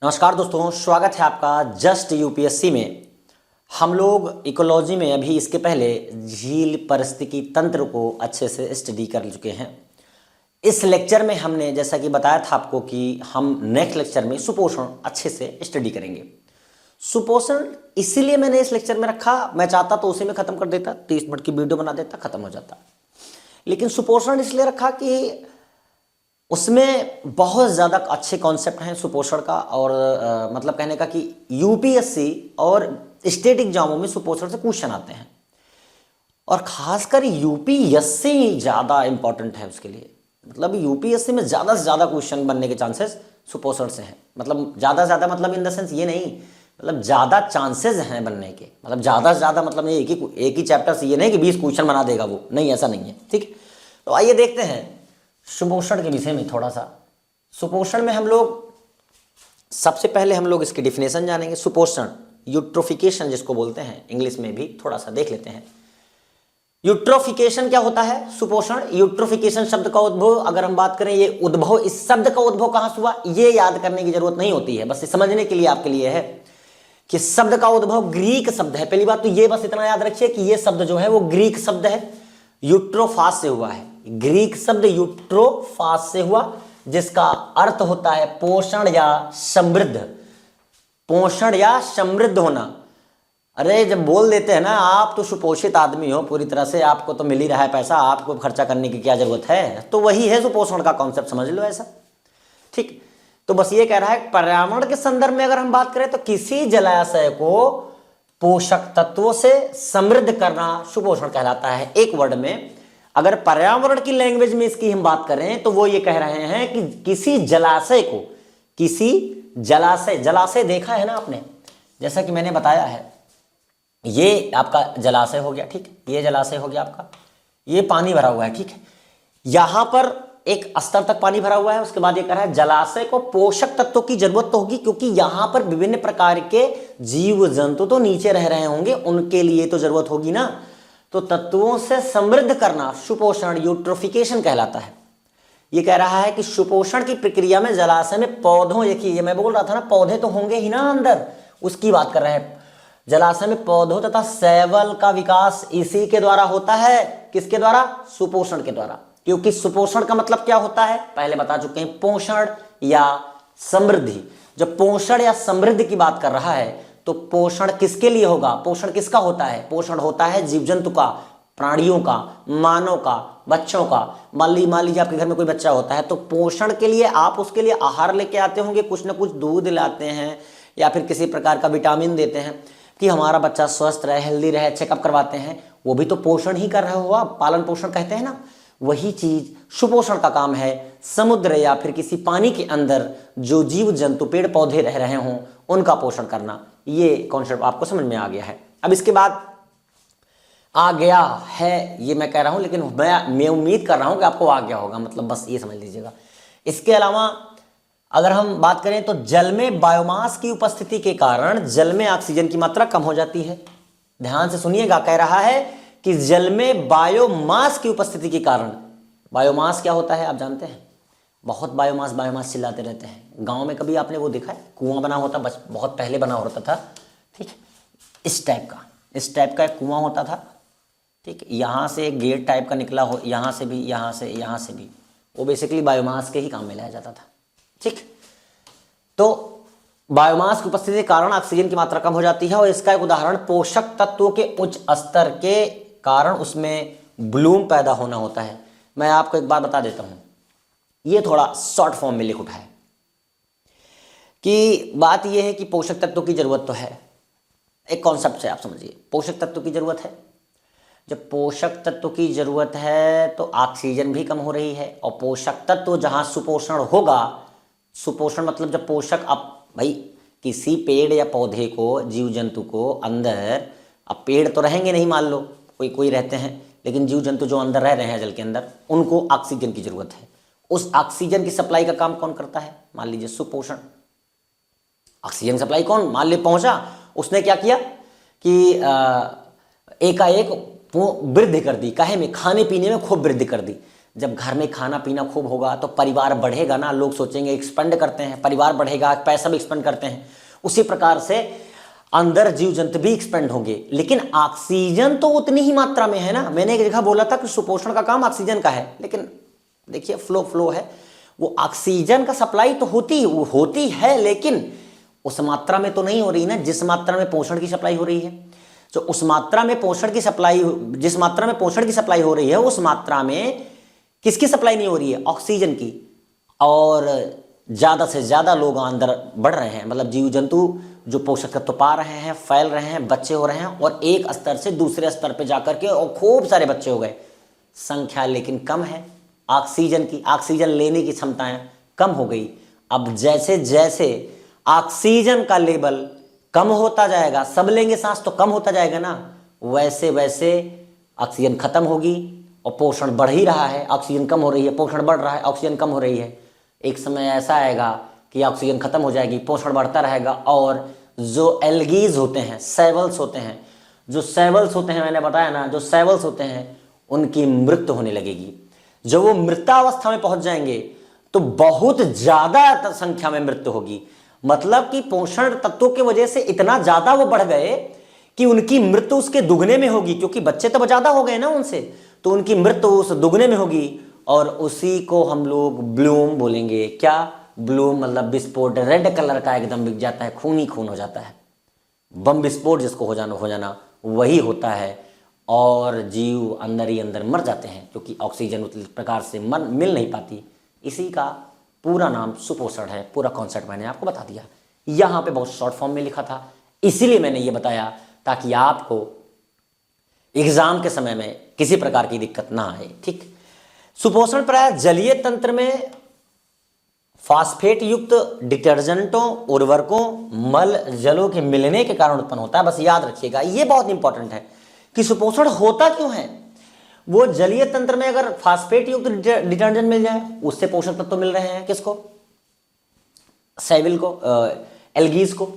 नमस्कार दोस्तों, स्वागत है आपका जस्ट यूपीएससी में। हम लोग इकोलॉजी में अभी इसके पहले झील पारिस्थितिकी तंत्र को अच्छे से स्टडी कर चुके हैं। इस लेक्चर में हमने जैसा कि बताया था आपको कि हम नेक्स्ट लेक्चर में सुपोषण अच्छे से स्टडी करेंगे। सुपोषण इसीलिए मैंने इस लेक्चर में रखा, मैं चाहता तो उसी में ख़त्म कर देता, 30 मिनट की वीडियो बना देता, ख़त्म हो जाता। लेकिन सुपोषण इसलिए रखा कि उसमें बहुत ज़्यादा अच्छे कॉन्सेप्ट हैं सुपोषण का, और मतलब कहने का कि यूपीएससी और स्टेट एग्जामों में सुपोषण से क्वेश्चन आते हैं, और खासकर यूपीएससी ज़्यादा इंपॉर्टेंट है उसके लिए। मतलब यूपीएससी में ज़्यादा से ज़्यादा क्वेश्चन बनने के चांसेस सुपोषण से हैं। मतलब ज़्यादा से ज़्यादा मतलब इन द सेंस ये नहीं, मतलब ज़्यादा चांसेस हैं बनने के। मतलब ज़्यादा से ज़्यादा मतलब ये एक ही चैप्टर से ये नहीं कि 20 क्वेश्चन बना देगा वो, नहीं, ऐसा नहीं है। ठीक, तो आइए देखते हैं सुपोषण के विषय में थोड़ा सा। सुपोषण में हम लोग सबसे पहले हम लोग इसकी डिफिनेशन जानेंगे। सुपोषण, यूट्रोफिकेशन जिसको बोलते हैं, इंग्लिश में भी थोड़ा सा देख लेते हैं। यूट्रोफिकेशन क्या होता है? सुपोषण, यूट्रोफिकेशन शब्द का उद्भव अगर हम बात करें, ये उद्भव, इस शब्द का उद्भव कहां से हुआ ये याद करने की जरूरत नहीं होती है, बस ये समझने के लिए आपके लिए है कि शब्द का उद्भव ग्रीक शब्द है। पहली बात तो ये बस इतना याद रखिए कि ये शब्द जो है वो ग्रीक शब्द है, यूट्रोफास से हुआ है। ग्रीक शब्द यूट्रोफास से हुआ, जिसका अर्थ होता है पोषण या समृद्ध। पोषण या समृद्ध होना। अरे जब बोल देते हैं ना, आप तो सुपोषित आदमी हो पूरी तरह से, आपको तो मिल ही रहा है पैसा, आपको खर्चा करने की क्या जरूरत है, तो वही है सुपोषण का कॉन्सेप्ट, समझ लो ऐसा। ठीक, तो बस ये कह रहा है पर्यावरण के संदर्भ में अगर हम बात करें तो किसी जलाशय को पोषक तत्वों से समृद्ध करना सुपोषण कहलाता है। एक वर्ड में अगर पर्यावरण की लैंग्वेज में इसकी हम बात करें तो वो ये कह रहे हैं कि किसी जलाशय को, किसी जलाशय, जलाशय देखा है ना आपने, जैसा कि मैंने बताया है, ये आपका जलाशय हो गया। ठीक, ये जलाशय हो गया आपका, ये पानी भरा हुआ है। ठीक है, यहां पर एक स्तर तक पानी भरा हुआ है। उसके बाद ये कह रहा है जलाशय को पोषक तत्वों की जरूरत तो होगी, क्योंकि यहां पर विभिन्न प्रकार के जीव जंतु तो नीचे रह रहे होंगे, उनके लिए तो जरूरत होगी ना। तो तत्वों से समृद्ध करना सुपोषण, यूट्रोफिकेशन कहलाता है। ये कह रहा है कि सुपोषण की प्रक्रिया में जलाशय में पौधों, देखिए ये मैं बोल रहा था ना, पौधे तो होंगे ही ना अंदर, उसकी बात कर रहे हैं। जलाशय में पौधों तथा शैवाल का विकास इसी के द्वारा होता है। किसके द्वारा? सुपोषण के द्वारा। क्योंकि सुपोषण का मतलब क्या होता है पहले बता चुके हैं, पोषण या समृद्धि। जब पोषण या समृद्धि की बात कर रहा है तो पोषण किसके लिए होगा? पोषण किसका होता है? पोषण होता है जीव जंतु का, प्राणियों का, मानव का, बच्चों का। मान लीजिए आपके घर में कोई बच्चा होता है, तो पोषण के लिए आप उसके लिए आहार लेके आते होंगे, कुछ ना कुछ दूध लाते हैं या फिर किसी प्रकार का विटामिन देते हैं कि हमारा बच्चा स्वस्थ रहे, हेल्दी रहे, चेकअप करवाते हैं, वो भी तो पोषण ही कर रहा हुआ, पालन पोषण कहते हैं ना। वही चीज सुपोषण का काम है। समुद्र या फिर किसी पानी के अंदर जो जीव जंतु, पेड़ पौधे रह रहे हों, उनका पोषण करना। ये कॉन्सेप्ट आपको समझ में आ गया है। अब इसके बाद आ गया है, ये मैं कह रहा हूं, लेकिन मैं उम्मीद कर रहा हूं कि आपको आ गया होगा, मतलब बस ये समझ लीजिएगा। इसके अलावा अगर हम बात करें तो जल में बायोमास की उपस्थिति के कारण जल में ऑक्सीजन की मात्रा कम हो जाती है। ध्यान से सुनिएगा, कह रहा है कि जल में बायोमास की उपस्थिति के कारण, बायोमास क्या होता है आप जानते हैं? बहुत बायोमास चिल्लाते रहते हैं। गांव में कभी आपने वो देखा है, कुआं बना होता, बस बहुत पहले बना होता था। ठीक, इस टाइप का एक कुआं होता था। ठीक, यहाँ से एक गेट टाइप का निकला हो, यहाँ से भी, यहाँ से भी, वो बेसिकली बायोमास के ही काम में लाया जाता था। ठीक, तो बायोमास की उपस्थिति के कारण ऑक्सीजन की मात्रा कम हो जाती है, और इसका एक उदाहरण पोषक तत्वों के उच्च स्तर के कारण उसमें ब्लूम पैदा होना होता है। मैं आपको एक बात बता देता हूं, ये थोड़ा शॉर्ट फॉर्म में लिख उठा है कि बात यह है कि पोषक तत्वों की जरूरत तो है, एक कॉन्सेप्ट से आप समझिए, पोषक तत्वों की जरूरत है। जब पोषक तत्व की जरूरत है तो ऑक्सीजन भी कम हो रही है, और पोषक तत्व जहां सुपोषण होगा, सुपोषण मतलब जब पोषक, अब भाई किसी पेड़ या पौधे को, जीव जंतु को अंदर, अब पेड़ तो रहेंगे नहीं, मान लो कोई रहते हैं, लेकिन जीव जंतु जो अंदर रह रहे हैं जल के अंदर, उनको ऑक्सीजन की जरूरत है। उस ऑक्सीजन की सप्लाई का काम कौन करता है? मान लीजिए सुपोषण। ऑक्सीजन सप्लाई कौन, मान लीजिए पहुंचा, उसने क्या किया कि एकाएक वृद्धि कर दी, काहे में? खाने पीने में खूब वृद्धि कर दी। जब घर में खाना पीना खूब होगा तो परिवार बढ़ेगा ना, लोग सोचेंगे एक्सपेंड करते हैं, परिवार बढ़ेगा, पैसा भी एक्सपेंड करते हैं। उसी प्रकार से अंदर जीव जंतु भी एक्सपेंड होंगे, लेकिन ऑक्सीजन तो उतनी ही मात्रा में है ना। मैंने एक जगह बोला था कि सुपोषण का काम ऑक्सीजन का है, लेकिन देखिए फ्लो है, वो ऑक्सीजन का सप्लाई तो होती है, लेकिन उस मात्रा में तो नहीं हो रही ना जिस मात्रा में पोषण की सप्लाई हो रही है। तो उस मात्रा में पोषण की सप्लाई, जिस मात्रा में पोषण की सप्लाई हो रही है उस मात्रा में किसकी सप्लाई नहीं हो रही है? ऑक्सीजन की। और ज्यादा से ज्यादा लोग अंदर बढ़ रहे हैं, मतलब जीव जंतु जो पोषक तत्व पा रहे हैं, फैल रहे हैं, बच्चे हो रहे हैं, और एक स्तर से दूसरे स्तर पे जाकर के और खूब सारे बच्चे हो गए। संख्या लेकिन कम है ऑक्सीजन की, ऑक्सीजन लेने की क्षमताएं कम हो गई। अब जैसे जैसे ऑक्सीजन का लेवल कम होता जाएगा, सब लेंगे सांस तो कम होता जाएगा ना, वैसे वैसे ऑक्सीजन खत्म होगी और पोषण बढ़ ही रहा है। ऑक्सीजन कम हो रही है, पोषण बढ़ रहा है, ऑक्सीजन कम हो रही है। एक समय ऐसा आएगा कि ऑक्सीजन खत्म हो जाएगी, पोषण बढ़ता रहेगा, और जो एल्गीज होते हैं, सेवल्स होते हैं, जो सेवल्स होते हैं, मैंने बताया ना, जो सेवल्स होते हैं उनकी मृत्यु होने लगेगी। जब वो मृतावस्था में पहुंच जाएंगे तो बहुत ज्यादा संख्या में मृत्यु होगी। मतलब कि पोषण तत्वों की वजह से इतना ज्यादा वो बढ़ गए कि उनकी मृत्यु उसके दुगने में होगी, क्योंकि बच्चे तो ज्यादा हो गए ना उनसे, तो उनकी मृत्यु उस दुगने में होगी। और उसी को हम लोग ब्लूम बोलेंगे। क्या ब्लूम? मतलब विस्फोट, रेड कलर का एकदम बिक जाता है, खून ही खून हो जाता है, बम विस्फोट जिसको हो जाना वही होता है। और जीव अंदर ही अंदर मर जाते हैं, क्योंकि ऑक्सीजन उस प्रकार से मिल नहीं पाती। इसी का पूरा नाम सुपोषण है। पूरा कॉन्सेप्ट मैंने आपको बता दिया, यहां पे बहुत शॉर्ट फॉर्म में लिखा था, इसीलिए मैंने ये बताया ताकि आपको एग्जाम के समय में किसी प्रकार की दिक्कत ना आए। ठीक, सुपोषण प्राय जलीय तंत्र में फास्फेट युक्त डिटर्जेंटों, उर्वरकों, मल जलों के मिलने के कारण उत्पन्न होता है। बस याद रखिएगा, ये बहुत इंपॉर्टेंट है कि सुपोषण होता क्यों है। वो जलीय तंत्र में अगर फास्फेट युक्त डिटर्जेंट मिल जाए, उससे पोषक तत्व मिल रहे हैं किसको? सेविल को, एल्गीज को।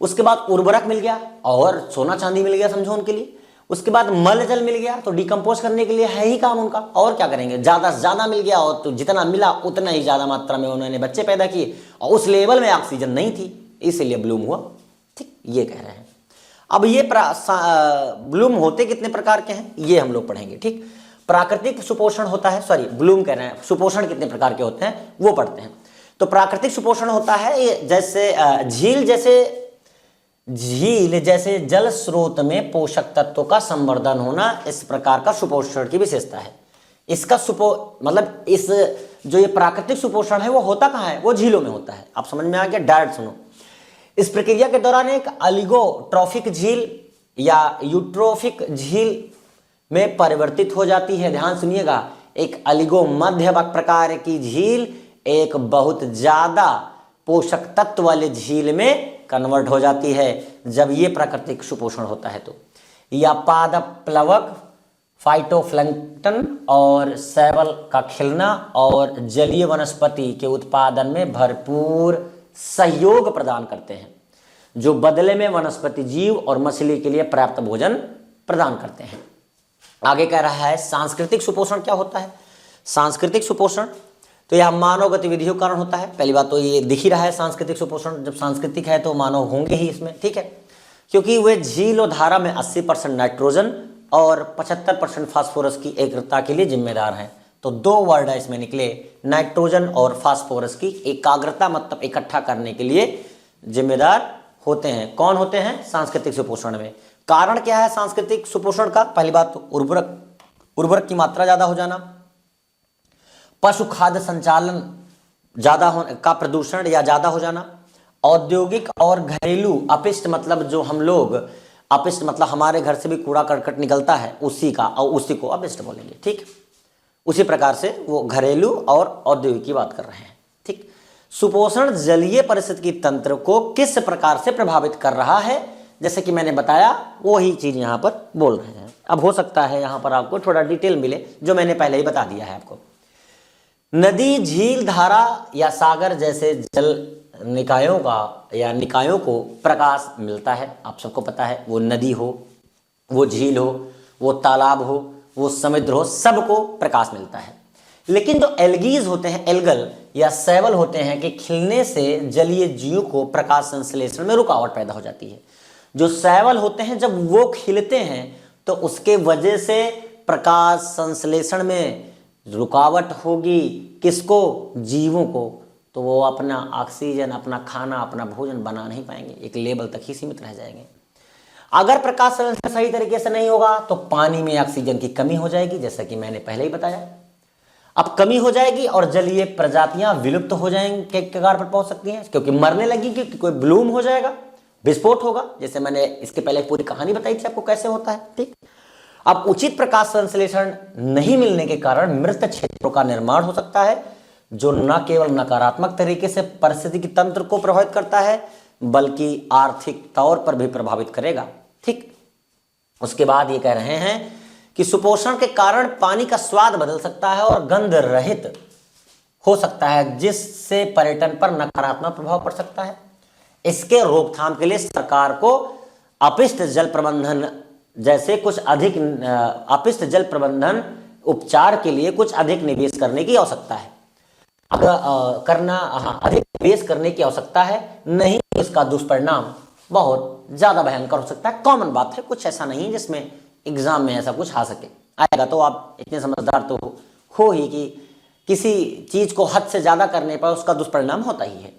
उसके बाद उर्वरक मिल गया और सोना चांदी मिल गया समझो उनके लिए। उसके बाद मल जल मिल गया, तो डिकम्पोज करने के लिए है ही काम उनका, और क्या करेंगे? ज्यादा से ज्यादा मिल गया, और तो जितना मिला उतना ही ज्यादा मात्रा में उन्होंने बच्चे पैदा किए, और उस लेवल में ऑक्सीजन नहीं थी, इसीलिए ब्लूम हुआ। ठीक, ये कह रहे हैं। अब ये ब्लूम होते कितने प्रकार के हैं ये हम लोग पढ़ेंगे। ठीक, प्राकृतिक सुपोषण होता है, सॉरी ब्लूम कह रहे हैं, सुपोषण कितने प्रकार के होते हैं वो पढ़ते हैं। तो प्राकृतिक सुपोषण होता है जैसे झील जैसे जल स्रोत में पोषक तत्वों का संवर्धन होना, इस प्रकार का सुपोषण की विशेषता है। इसका मतलब इस जो ये प्राकृतिक सुपोषण है वो होता कहाँ है? वो झीलों में होता है। आप समझ में आ गया? डायरेक्ट सुनो। इस प्रक्रिया के दौरान एक अलिगोट्रॉफिक झील या यूट्रोफिक झील में परिवर्तित हो जाती है। ध्यान सुनिएगा, एक अलिगो मध्य प्रकार की झील एक बहुत ज्यादा पोषक तत्व वाले झील में कन्वर्ट हो जाती है जब ये प्राकृतिक सुपोषण होता है। तो या पादप प्लवक, फाइटोप्लैंक्टन और शैवाल का खिलना और जलीय वनस्पति के उत्पादन में भरपूर सहयोग प्रदान करते हैं, जो बदले में वनस्पति जीव और मछली के लिए पर्याप्त भोजन प्रदान करते हैं। आगे कह रहा है सांस्कृतिक सुपोषण क्या होता है। सांस्कृतिक सुपोषण तो यह मानव गतिविधियों के कारण होता है। पहली बात तो ये दिख ही रहा है, सांस्कृतिक सुपोषण जब सांस्कृतिक है तो मानव होंगे ही इसमें। ठीक है, क्योंकि वे झील और धारा में 80% नाइट्रोजन और 75% फास्फोरस की एकाग्रता के लिए जिम्मेदार हैं। तो दो वर्ड है इसमें निकले, नाइट्रोजन और फास्फोरस की एकाग्रता, मतलब इकट्ठा करने के लिए जिम्मेदार होते हैं। कौन होते हैं? सांस्कृतिक सुपोषण में। कारण क्या है सांस्कृतिक सुपोषण का? पहली बात तो उर्वरक की मात्रा ज्यादा हो जाना, पशु खाद्य संचालन ज्यादा होने का प्रदूषण या ज्यादा हो जाना, औद्योगिक और घरेलू अपशिष्ट, मतलब जो हम लोग अपशिष्ट मतलब हमारे घर से भी कूड़ा करकट निकलता है उसी का, और उसी को अपशिष्ट बोलेंगे। ठीक, उसी प्रकार से वो घरेलू और औद्योगिक की बात कर रहे हैं। ठीक, सुपोषण जलीय पारिस्थितिकी तंत्र को किस प्रकार से प्रभावित कर रहा है, जैसे कि मैंने बताया वही चीज यहाँ पर बोल रहे हैं। अब हो सकता है यहाँ पर आपको थोड़ा डिटेल मिले, जो मैंने पहले ही बता दिया है आपको। नदी, झील, धारा या सागर जैसे जल निकायों का या निकायों को प्रकाश मिलता है। आप सबको पता है, वो नदी हो, वो झील हो, वो तालाब हो, वो समुद्र हो, सबको प्रकाश मिलता है। लेकिन जो एल्गीज होते हैं, एल्गल या सैवल होते हैं, कि खिलने से जलीय जीव को प्रकाश संश्लेषण में रुकावट पैदा हो जाती है। जो सैवल होते हैं जब वो खिलते हैं तो उसके वजह से प्रकाश संश्लेषण में रुकावट होगी। किसको? जीवों को। तो वो अपना ऑक्सीजन, अपना खाना, अपना भोजन बना नहीं पाएंगे, एक लेवल तक ही सीमित रह जाएंगे। अगर प्रकाश संश्लेषण सही तरीके से नहीं होगा तो पानी में ऑक्सीजन की कमी हो जाएगी, जैसा कि मैंने पहले ही बताया। अब कमी हो जाएगी और जलीय प्रजातियां विलुप्त हो जाएंगे के कगार पर पहुंच सकती हैं, क्योंकि मरने लगी, क्योंकि कोई ब्लूम हो जाएगा, विस्फोट होगा, जैसे मैंने इसके पहले पूरी कहानी बताई थी आपको कैसे होता है। ठीक, अब उचित प्रकाश संश्लेषण नहीं मिलने के कारण मृत क्षेत्रों का निर्माण हो सकता है, जो न केवल नकारात्मक तरीके से पारिस्थितिकी तंत्र को प्रभावित करता है बल्कि आर्थिक तौर पर भी प्रभावित करेगा। ठीक, उसके बाद ये कह रहे हैं कि सुपोषण के कारण पानी का स्वाद बदल सकता है और गंध रहित हो सकता है, जिससे पर्यटन पर नकारात्मक प्रभाव पड़ सकता है। इसके रोकथाम के लिए सरकार को अपशिष्ट जल प्रबंधन जैसे कुछ अधिक अपशिष्ट जल प्रबंधन उपचार के लिए कुछ अधिक निवेश करने की आवश्यकता है। अधिक निवेश करने की आवश्यकता है, नहीं तो इसका दुष्परिणाम बहुत ज्यादा भयंकर हो सकता है। कॉमन बात है, कुछ ऐसा नहीं जिसमें एग्जाम में ऐसा कुछ आ सके। आएगा तो आप इतने समझदार तो हो ही कि किसी चीज को हद से ज्यादा करने पर उसका दुष्परिणाम होता ही है।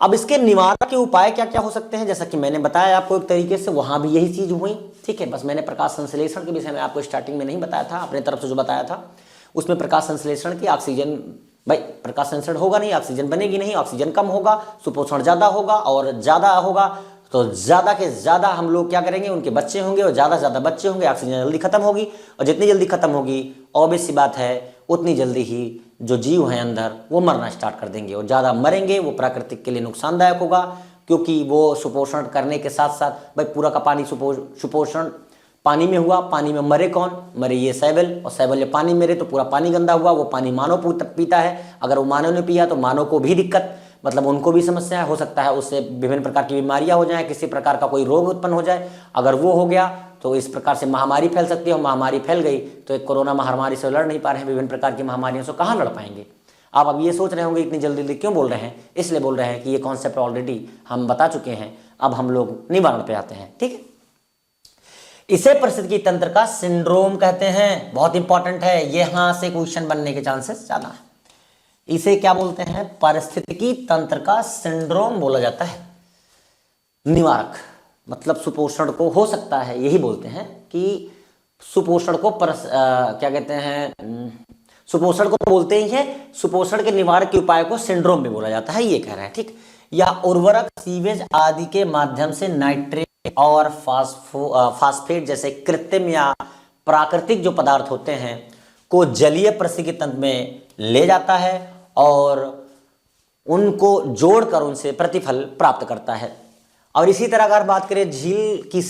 अब इसके निवारण के उपाय क्या क्या हो सकते हैं, जैसा कि मैंने बताया आपको एक तरीके से, वहां भी यही चीज हुई। ठीक है, बस मैंने प्रकाश संश्लेषण के विषय में आपको स्टार्टिंग में नहीं बताया था, अपने तरफ से जो बताया था उसमें प्रकाश संश्लेषण की ऑक्सीजन, भाई प्रकाश संश्लेषण होगा नहीं, ऑक्सीजन बनेगी नहीं, ऑक्सीजन कम होगा, सुपोषण ज्यादा होगा, और ज्यादा होगा तो ज्यादा के ज्यादा हम लोग क्या करेंगे, उनके बच्चे होंगे, और ज्यादा से ज्यादा बच्चे होंगे, ऑक्सीजन जल्दी खत्म होगी, और जितनी जल्दी खत्म होगी ऑब्वियस सी बात है उतनी जल्दी ही जो जीव हैं अंदर वो मरना स्टार्ट कर देंगे, और ज्यादा मरेंगे, वो प्राकृतिक के लिए नुकसानदायक होगा, क्योंकि वो सुपोषण करने के साथ साथ भाई पूरा का पानी सुपोषण पानी में हुआ, पानी में मरे कौन? मरे ये सैवल, और सैवल जब पानी में मरे तो पूरा पानी गंदा हुआ, वो पानी मानव पीता है, अगर वो मानव ने पिया तो मानव को भी दिक्कत, मतलब उनको भी समस्या हो सकता है, उससे विभिन्न प्रकार की बीमारियां हो जाए, किसी प्रकार का कोई रोग उत्पन्न हो जाए। अगर वो हो गया तो इस प्रकार से महामारी फैल सकती है, और महामारी फैल गई तो एक कोरोना महामारी से लड़ नहीं पा रहे हैं, विभिन्न प्रकार की महामारियों से कहाँ लड़ पाएंगे। आप अब ये सोच रहे होंगे इतनी जल्दी क्यों बोल रहे हैं, इसलिए बोल रहे हैं कि ये कॉन्सेप्ट ऑलरेडी हम बता चुके हैं, अब हम लोग निवारण पे आते हैं। ठीक है, इसे पारिस्थितिकी तंत्र का सिंड्रोम कहते हैं, बहुत इंपॉर्टेंट है, यहां से क्वेश्चन बनने के चांसेस ज्यादा है। इसे क्या बोलते हैं? पारिस्थितिकी तंत्र का सिंड्रोम बोला जाता है। निवारक मतलब सुपोषण को हो सकता है, यही बोलते हैं कि सुपोषण को क्या कहते हैं, सुपोषण को बोलते ही है, सुपोषण के निवारक के उपाय को सिंड्रोम भी बोला जाता है, ये कह रहे हैं। ठीक, या उर्वरक, सीवेज आदि के माध्यम से नाइट्रेट और फास्फेट जैसे कृत्रिम या प्राकृतिक जो पदार्थ होते हैं को जलीय पारिस्थितिकी तंत्र में ले जाता है और उनको जोड़कर उनसे प्रतिफल प्राप्त करता है। और इसी तरह अगर बात करें झील की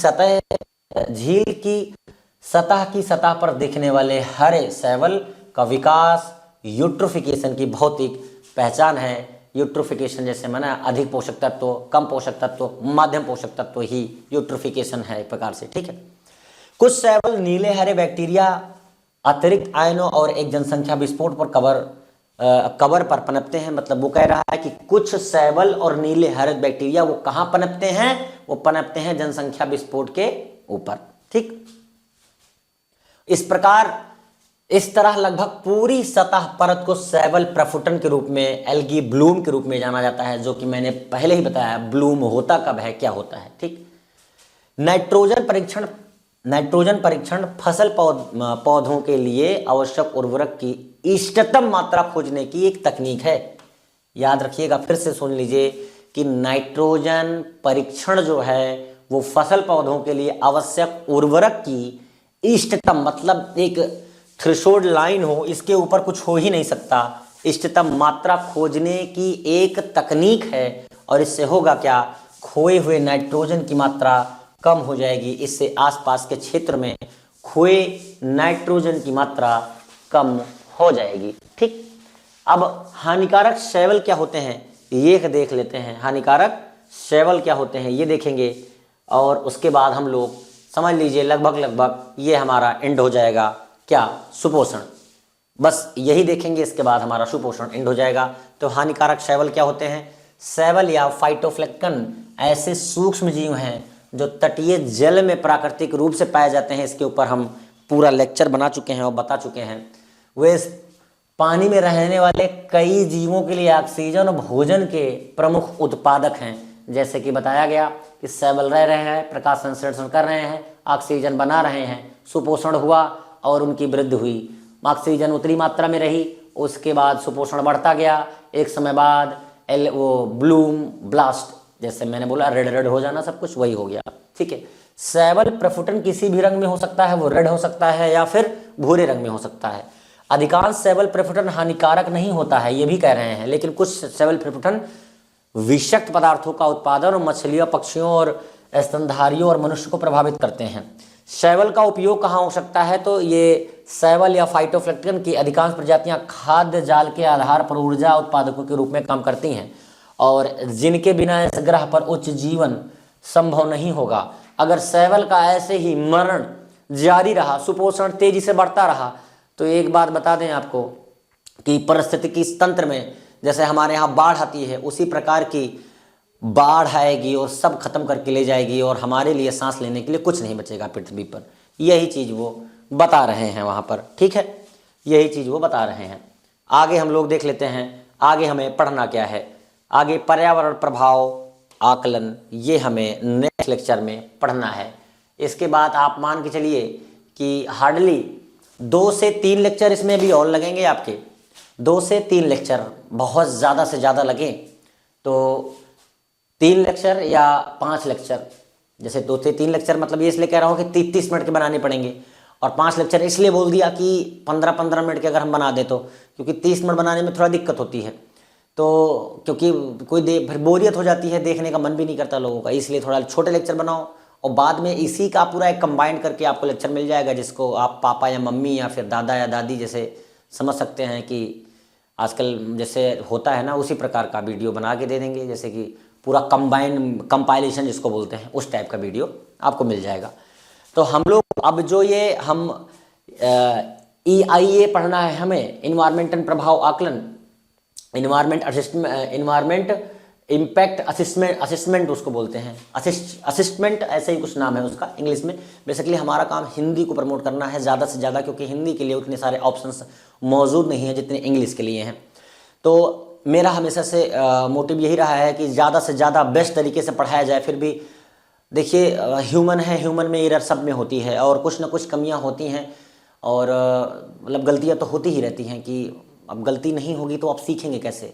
सतह पर दिखने वाले हरे शैवाल का विकास यूट्रोफिकेशन की भौतिक पहचान है। यूट्रोफिकेशन जैसे माना अधिक पोषक तत्व, कम पोषक तत्व, मध्यम पोषक तत्व ही यूट्रोफिकेशन है एक प्रकार से। ठीक है, कुछ शैवाल नीले हरे बैक्टीरिया अतिरिक्त आयनों और एक जनसंख्या विस्फोट पर कवर पर पनपते हैं। मतलब वो कह रहा है कि कुछ शैवाल और नीले हरे बैक्टीरिया वो कहां पनपते हैं? वो पनपते हैं जनसंख्या विस्फोट के ऊपर। ठीक, इस प्रकार इस तरह लगभग पूरी सतह परत को शैवाल प्रफुटन के रूप में, एल्गी ब्लूम के रूप में जाना जाता है, जो कि मैंने पहले ही बताया ब्लूम होता कब है, क्या होता है। ठीक, नाइट्रोजन परीक्षण फसल पौधों के लिए आवश्यक उर्वरक की इष्टतम मात्रा खोजने की एक तकनीक है। याद रखिएगा, फिर से सुन लीजिए कि नाइट्रोजन परीक्षण जो है वो फसल पौधों के लिए आवश्यक उर्वरक की इष्टतम, मतलब एक थ्रेशोल्ड लाइन हो, इसके ऊपर कुछ हो ही नहीं सकता, इष्टतम मात्रा खोजने की एक तकनीक है। और इससे होगा क्या? खोए हुए नाइट्रोजन की मात्रा कम हो जाएगी, इससे आसपास के क्षेत्र में खोए नाइट्रोजन की मात्रा कम हो जाएगी। ठीक, अब हानिकारक शैवाल क्या होते हैं ये देख लेते हैं। हानिकारक शैवाल क्या होते हैं ये देखेंगे, और उसके बाद हम लोग समझ लीजिए लगभग ये हमारा एंड हो जाएगा। क्या? सुपोषण। बस यही देखेंगे, इसके बाद हमारा सुपोषण एंड हो जाएगा। तो हानिकारक शैवाल क्या होते हैं? शैवाल या फाइटोप्लैंक्टन ऐसे सूक्ष्म जीव हैं जो तटीय जल में प्राकृतिक रूप से पाए जाते हैं। इसके ऊपर हम पूरा लेक्चर बना चुके हैं और बता चुके हैं। वे पानी में रहने वाले कई जीवों के लिए ऑक्सीजन और भोजन के प्रमुख उत्पादक हैं। जैसे कि बताया गया कि शैवाल रह रहे हैं, प्रकाश संश्लेषण कर रहे हैं, ऑक्सीजन बना रहे हैं, सुपोषण हुआ और उनकी वृद्धि हुई। ऑक्सीजन उतनी मात्रा में रही, उसके बाद सुपोषण बढ़ता गया। एक समय बाद वो ब्लूम ब्लास्ट, जैसे मैंने बोला रेड रेड हो जाना, सब कुछ वही हो गया। ठीक है। शैवाल प्रफुटन किसी भी रंग में हो सकता है, वो रेड हो सकता है या फिर भूरे रंग में हो सकता है। अधिकांश शैवाल प्रफुटन हानिकारक नहीं होता है, ये भी कह रहे हैं, लेकिन कुछ शैवाल प्रफुटन विषाक्त पदार्थों का उत्पादन और मछलियों, पक्षियों और स्तनधारियों और मनुष्य को प्रभावित करते हैं। शैवाल का उपयोग कहाँ हो सकता है? तो ये शैवाल या फाइटोप्लैंक्टन की अधिकांश प्रजातियां खाद्य जाल के आधार पर ऊर्जा उत्पादकों के रूप में काम करती हैं और जिनके बिना इस ग्रह पर उच्च जीवन संभव नहीं होगा। अगर शैवाल का ऐसे ही मरण जारी रहा, सुपोषण तेजी से बढ़ता रहा, तो एक बात बता दें आपको कि पारिस्थितिकी तंत्र में जैसे हमारे यहाँ बाढ़ आती है, उसी प्रकार की बाढ़ आएगी और सब खत्म करके ले जाएगी और हमारे लिए सांस लेने के लिए कुछ नहीं बचेगा पृथ्वी पर। यही चीज़ वो बता रहे हैं वहाँ पर। ठीक है, यही चीज़ वो बता रहे हैं। आगे हम लोग देख लेते हैं, आगे हमें पढ़ना क्या है। आगे पर्यावरण प्रभाव आकलन, ये हमें नेक्स्ट लेक्चर में पढ़ना है। इसके बाद आप मान के चलिए कि हार्डली 2 से 3 लेक्चर इसमें भी और लगेंगे आपके। 2 से 3 लेक्चर बहुत ज़्यादा से ज़्यादा लगे तो 3 लेक्चर या 5 लेक्चर, जैसे 2 से 3 लेक्चर मतलब ये इसलिए कह रहा हूँ कि 30-30 मिनट के बनाने पड़ेंगे। और 5 लेक्चर इसलिए बोल दिया कि 15-15 मिनट के अगर हम बना दे तो, क्योंकि 30 मिनट बनाने में थोड़ा दिक्कत होती है। तो क्योंकि फिर बोरियत हो जाती है, देखने का मन भी नहीं करता लोगों का, इसलिए थोड़ा छोटे लेक्चर बनाओ और बाद में इसी का पूरा एक कंबाइंड करके आपको लेक्चर मिल जाएगा, जिसको आप पापा या मम्मी या फिर दादा या दादी जैसे समझ सकते हैं कि आजकल जैसे होता है ना, उसी प्रकार का वीडियो बना के दे देंगे। जैसे कि पूरा कंपाइलेशन जिसको बोलते हैं, उस टाइप का वीडियो आपको मिल जाएगा। तो हम लोग अब जो ये हम EIA पढ़ना है हमें, इन्वायरमेंटल प्रभाव आकलन, इन्वायरमेंट इम्पैक्ट असिस्टमेंट उसको बोलते हैं, असिस्टमेंट ऐसे ही कुछ नाम है उसका इंग्लिश में। बेसिकली हमारा काम हिंदी को प्रमोट करना है ज़्यादा से ज़्यादा, क्योंकि हिंदी के लिए उतने सारे ऑप्शंस मौजूद नहीं हैं जितने इंग्लिश के लिए हैं। तो मेरा हमेशा से मोटिव यही रहा है कि ज़्यादा से ज़्यादा बेस्ट तरीके से पढ़ाया जाए। फिर भी देखिए ह्यूमन है, ह्यूमन में एरर सब में होती है और कुछ ना कुछ कमियां होती हैं और मतलब गलतियां तो होती ही रहती हैं कि अब गलती नहीं होगी तो आप सीखेंगे कैसे।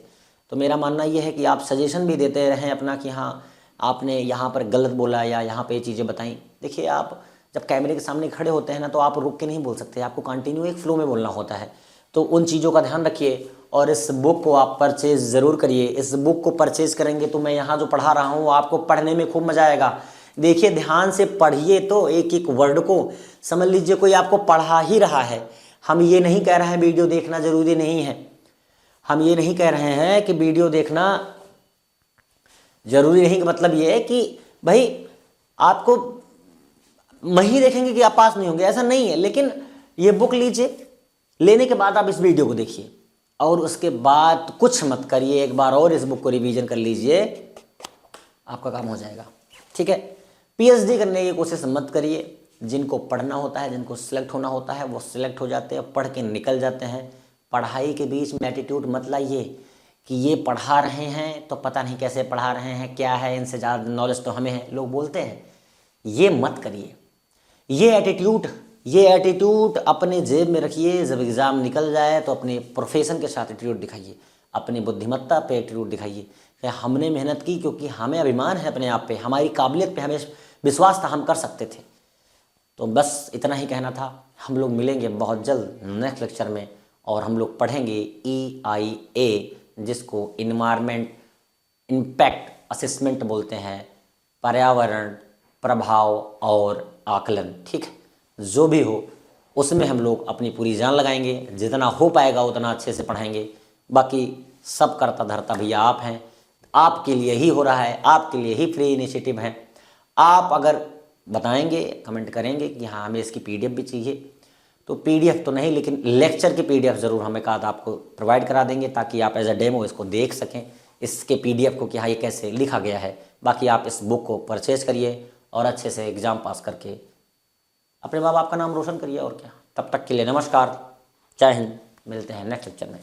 तो मेरा मानना ये है कि आप सजेशन भी देते रहें अपना कि हाँ आपने यहाँ पर गलत बोला या यहाँ पे ये चीज़ें बताई। देखिए आप जब कैमरे के सामने खड़े होते हैं ना, तो आप रुक के नहीं बोल सकते, आपको कंटिन्यू एक फ्लो में बोलना होता है। तो उन चीज़ों का ध्यान रखिए और इस बुक को आप परचेज ज़रूर करिए। इस बुक को परचेज करेंगे तो मैं यहाँ जो पढ़ा रहा हूँ आपको पढ़ने में खूब मज़ा आएगा। देखिए ध्यान से पढ़िए, तो एक एक वर्ड को समझ लीजिए कोई आपको पढ़ा ही रहा है। हम ये नहीं कह रहे हैं वीडियो देखना ज़रूरी नहीं है, हम ये नहीं कह रहे हैं कि वीडियो देखना ज़रूरी नहीं, का मतलब ये है कि भाई आपको वही देखेंगे कि आप पास नहीं होंगे, ऐसा नहीं है। लेकिन ये बुक लीजिए, लेने के बाद आप इस वीडियो को देखिए और उसके बाद कुछ मत करिए, एक बार और इस बुक को रिवीजन कर लीजिए, आपका काम हो जाएगा। ठीक है, PhD करने की कोशिश मत करिए। जिनको पढ़ना होता है, जिनको सिलेक्ट होना होता है, वो सिलेक्ट हो जाते हैं, पढ़ के निकल जाते हैं। पढ़ाई के बीच में एटीट्यूड मत लाइए कि ये पढ़ा रहे हैं तो पता नहीं कैसे पढ़ा रहे हैं, क्या है, इनसे ज़्यादा नॉलेज तो हमें है, लोग बोलते हैं। ये मत करिए, ये एटीट्यूड अपने जेब में रखिए। जब एग्ज़ाम निकल जाए तो अपने प्रोफेशन के साथ एटीट्यूड दिखाइए, अपनी बुद्धिमत्ता पे एटीट्यूड दिखाइए कि हमने मेहनत की, क्योंकि हमें अभिमान है अपने आप पे, हमारी काबिलियत पे हमें विश्वास था, हम कर सकते थे। तो बस इतना ही कहना था। हम लोग मिलेंगे बहुत जल्द नेक्स्ट लेक्चर में और हम लोग पढ़ेंगे EIA, जिसको इन्वायरमेंट इम्पैक्ट असेसमेंट बोलते हैं, पर्यावरण प्रभाव और आकलन। ठीक है, जो भी हो उसमें हम लोग अपनी पूरी जान लगाएंगे, जितना हो पाएगा उतना अच्छे से पढ़ाएंगे। बाकी सब करता धरता भैया आप हैं, आपके लिए ही हो रहा है, आपके लिए ही फ्री इनिशिएटिव है। आप अगर बताएंगे, कमेंट करेंगे कि हाँ हमें इसकी PDF भी चाहिए, तो पीडीएफ तो नहीं, लेकिन लेक्चर की पीडीएफ ज़रूर हमें कहा था आपको प्रोवाइड करा देंगे, ताकि आप एज अ डेमो इसको देख सकें, इसके पीडीएफ को कि हाँ ये कैसे लिखा गया है। बाकी आप इस बुक को परचेज करिए और अच्छे से एग्ज़ाम पास करके अपने माँ बाप का नाम रोशन करिए, और क्या। तब तक के लिए नमस्कार, जय हिंद, मिलते हैं नेक्स्ट लेक्चर में।